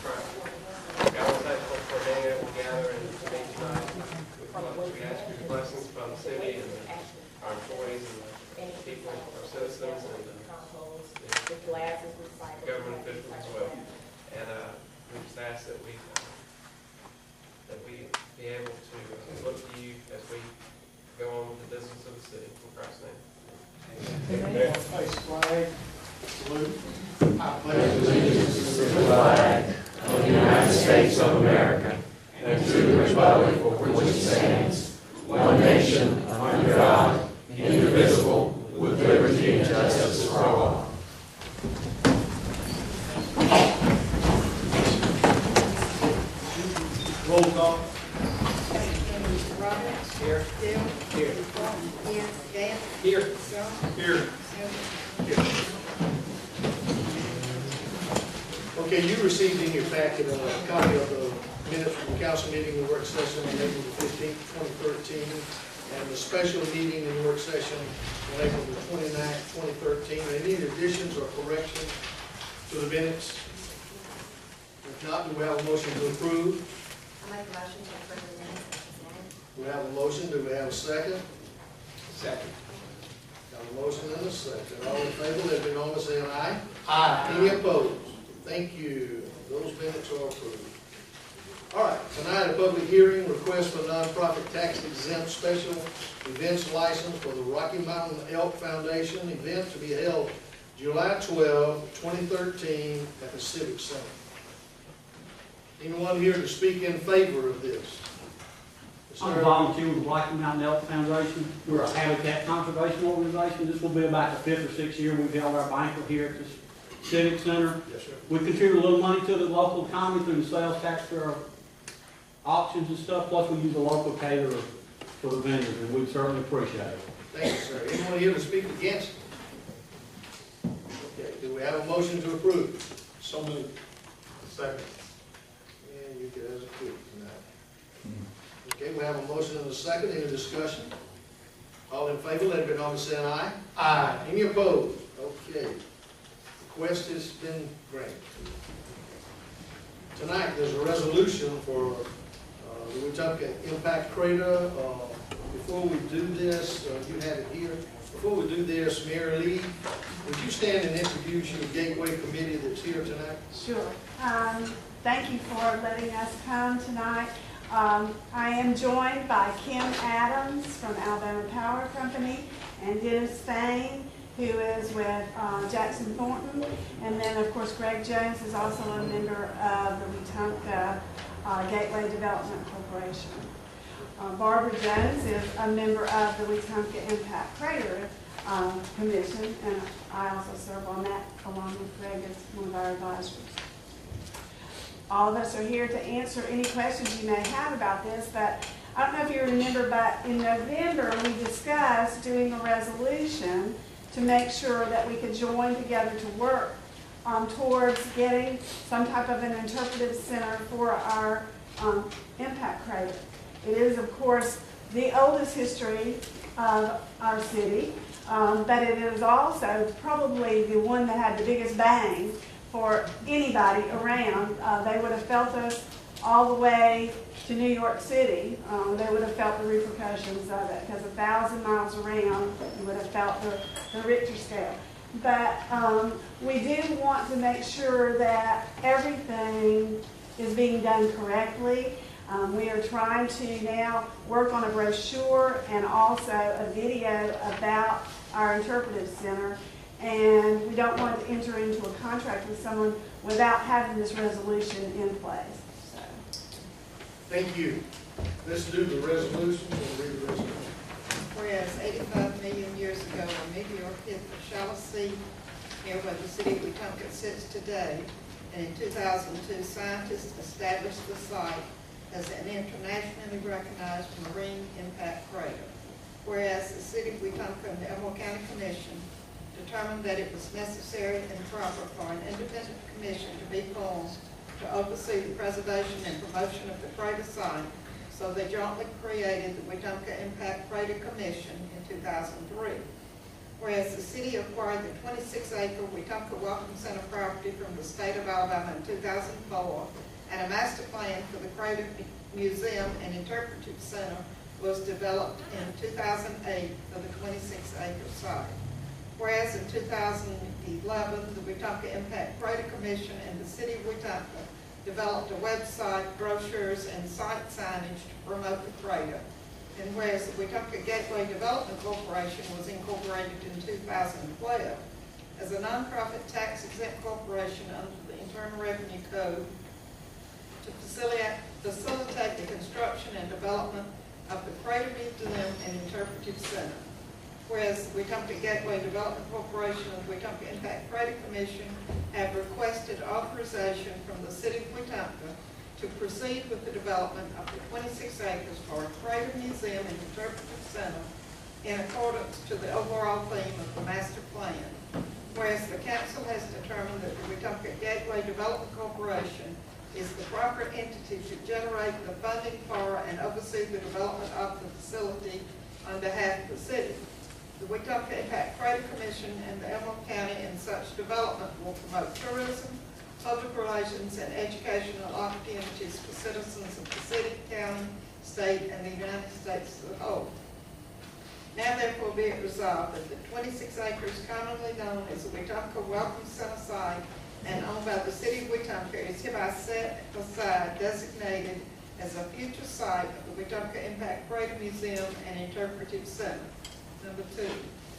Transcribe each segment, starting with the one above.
Christ. God, we're thankful for being able to gather and meet tonight. We ask for your blessings upon the city and our employees and the people, our citizens, and the government officials as well. And we just ask that we be able to look to you as we go on with the business of the city. In Christ's name. Amen. Face flag, salute. I pledge allegiance to the flag of the United States of America and to the republic for which it stands, one nation, under God, indivisible, with liberty and justice for all. roll call. Roberts. Here. Dale. Here. Yes. Dan. Here. John. Here. Okay, you received in your packet a copy of the minutes from the council meeting and work session on April the 15th, 2013, and the special meeting and work session on April the 29th, 2013. Any additions or corrections to the minutes? If not, do we have a motion to approve? I make a motion to approve the minutes as presented. Do we have a motion? Do we have a second? Second. Got a motion and a second. All in favor, let it be known by saying aye. Aye. Any opposed? Thank you. Those minutes are approved. All right, tonight a public hearing, request for nonprofit tax exempt special events license for the Rocky Mountain Elk Foundation event to be held July 12, 2013 at the Civic Center. Anyone here to speak in favor of this? Yes, I'm sir. a volunteer with the Rocky Mountain Elk Foundation. We're a habitat conservation organization. This will be about the 5th or 6th year we've held our banquet here at the Civic Center. Yes, sir. We contribute a little money to the local economy through the sales tax for our auctions and stuff, plus we use a local caterer for the vendors, and we'd certainly appreciate it. Thank you, sir. Anyone here to speak against it? Okay, do we have a motion to approve? So moved. Second. And you get as a quick tonight. Okay, we have a motion and a second. Any discussion? All in favor, let it be known by saying aye. Aye. Any opposed? Okay. Request has been granted. Tonight, there's a resolution for the Wetumpka Impact Crater. Before we do this, you have it here. Before we do this, Mary Lee, would you stand and introduce your Gateway Committee that's here tonight? Sure. Thank you for letting us come tonight. I am joined by Kim Adams from Alabama Power Company and Dennis Fain, who is with Jackson Thornton. And then, of course, Greg Jones is also a member of the Wetumpka Gateway Development Corporation. Barbara Jones is a member of the Wetumpka Impact Crater Commission, and I also serve on that along with Greg as one of our advisors. All of us are here to answer any questions you may have about this, but I don't know if you remember, but in November we discussed doing a resolution to make sure that we could join together to work towards getting some type of an interpretive center for our impact crater. It is, of course, the oldest history of our city, but it is also probably the one that had the biggest bang for anybody around. They would have felt us all the way to New York City. They would have felt the repercussions of it, because 1,000 miles around, you would have felt the Richter scale. But we do want to make sure that everything is being done correctly. We are trying to now work on a brochure and also a video about our interpretive center. And we don't want to enter into a contract with someone without having this resolution in place. So. Thank you. Let's do the resolution. We'll read the resolution. Whereas 85 million years ago, a meteor hit the shallow sea near where the city of Wetumpka sits today, and in 2002, scientists established the site as an internationally recognized marine impact crater. Whereas the city of Wetumpka and the Elmore County Commission determined that it was necessary and proper for an independent commission to be formed to oversee the preservation and promotion of the crater site, so they jointly created the Wetumpka Impact Crater Commission in 2003. Whereas the city acquired the 26-acre Wetumpka Welcome Center property from the state of Alabama in 2004, and a master plan for the Crater Museum and Interpretive Center was developed in 2008 for the 26-acre site. Whereas in 2011, the Wetumpka Impact Crater Commission and the city of Wetumpka developed a website, brochures, and site signage to promote the crater. And whereas the Wetumpka Gateway Development Corporation was incorporated in 2012 as a nonprofit tax-exempt corporation under the Internal Revenue Code to facilitate the construction and development of the Crater Museum and Interpretive Center. Whereas the Wetumpka Gateway Development Corporation and the Wetumpka Impact Crater Commission have requested authorization from the city of Wetumpka to proceed with the development of the 26 acres for a Crater Museum and Interpretive Center in accordance to the overall theme of the master plan. Whereas the council has determined that the Wetumpka Gateway Development Corporation is the proper entity to generate the funding for and oversee the development of the facility on behalf of the city. The Wetumpka Impact Crater Commission and the Elmore County in such development will promote tourism, public relations, and educational opportunities for citizens of the city, county, state, and the United States as a whole. Now therefore be it resolved that the 26 acres commonly known as the Wetumpka Welcome Center site and owned by the city of Wetumpka is hereby set aside, designated as a future site of the Wetumpka Impact Crater Museum and Interpretive Center. Number 2,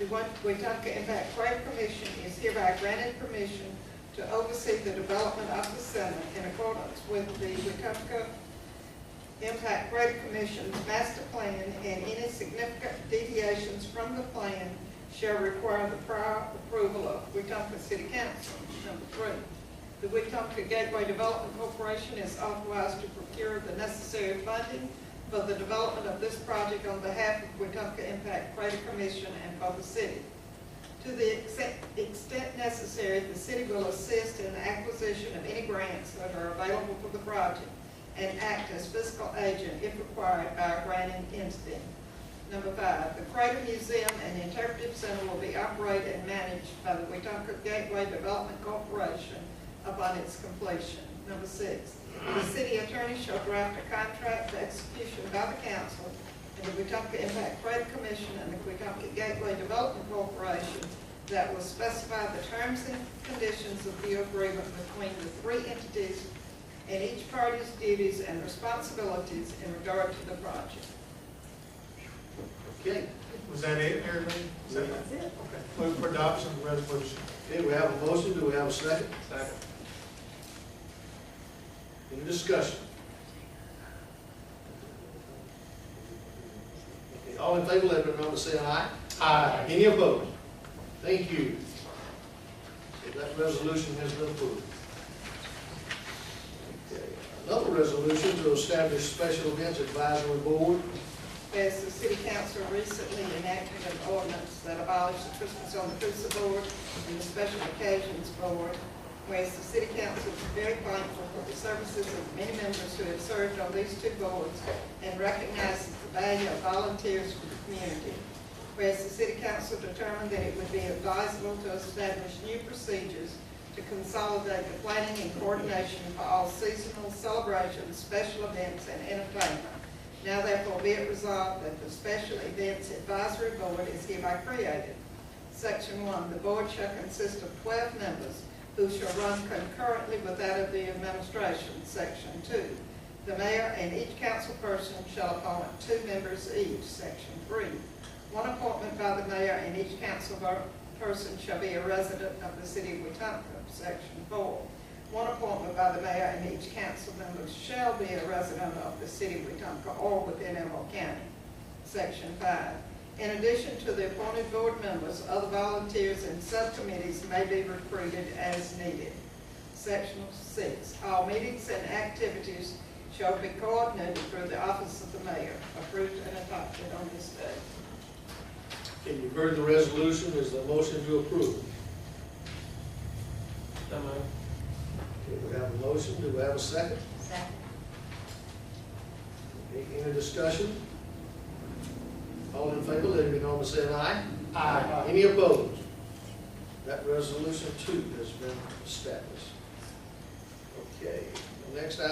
the Wetumpka Impact Crater Commission is hereby granted permission to oversee the development of the center in accordance with the Wetumpka Impact Crater Commission's master plan, and any significant deviations from the plan shall require the prior approval of Wetumpka City Council. Number 3, the Wetumpka Gateway Development Corporation is authorized to procure the necessary funding for the development of this project on behalf of Wetumpka Impact Crater Commission and for the city. To the extent necessary, the city will assist in the acquisition of any grants that are available for the project and act as fiscal agent if required by a granting entity. Number 5, the Crater Museum and Interpretive Center will be operated and managed by the Wetumpka Gateway Development Corporation upon its completion. Number 6, the city attorney shall draft a contract for execution by the council and the Wetumpka Impact Crater Commission and the Wetumpka Gateway Development Corporation that will specify the terms and conditions of the agreement between the 3 entities and each party's duties and responsibilities in regard to the project. Okay. Was that it, everybody? That's it. Okay. Move for adoption of the resolution. Okay, we have a motion. Do we have a second? Second. Any discussion? Okay, all in favor, let it be known by saying aye. Aye. Any opposed? Thank you. So that resolution has been approved. Okay, another resolution to establish special events advisory board. As the city council recently enacted an ordinance that abolished the Christmas on the Cruiser board and the special occasions board, whereas the city council is very thankful for the services of many members who have served on these 2 boards and recognizes the value of volunteers for the community. Whereas the city council determined that it would be advisable to establish new procedures to consolidate the planning and coordination for all seasonal celebrations, special events, and entertainment. Now therefore be it resolved that the Special Events Advisory Board is hereby created. Section 1, the board shall consist of 12 members who shall run concurrently with that of the administration. Section 2, the mayor and each council person shall appoint 2 members each. Section 3, one appointment by the mayor and each council person shall be a resident of the city of Wetumpka. Section 4, one appointment by the mayor and each council member shall be a resident of the city of Wetumpka or within Elmore County. Section 5, in addition to the appointed board members, other volunteers and subcommittees may be recruited as needed. Section 6, all meetings and activities shall be coordinated through the office of the mayor, approved and adopted on this day. Okay, you've heard the resolution. Is there a motion to approve? So moved. Okay, we have a motion. Do we have a second? Second. Okay, any discussion? All in favor, let it be known by saying aye. Aye. Any opposed? That resolution too has been established. Okay, the next item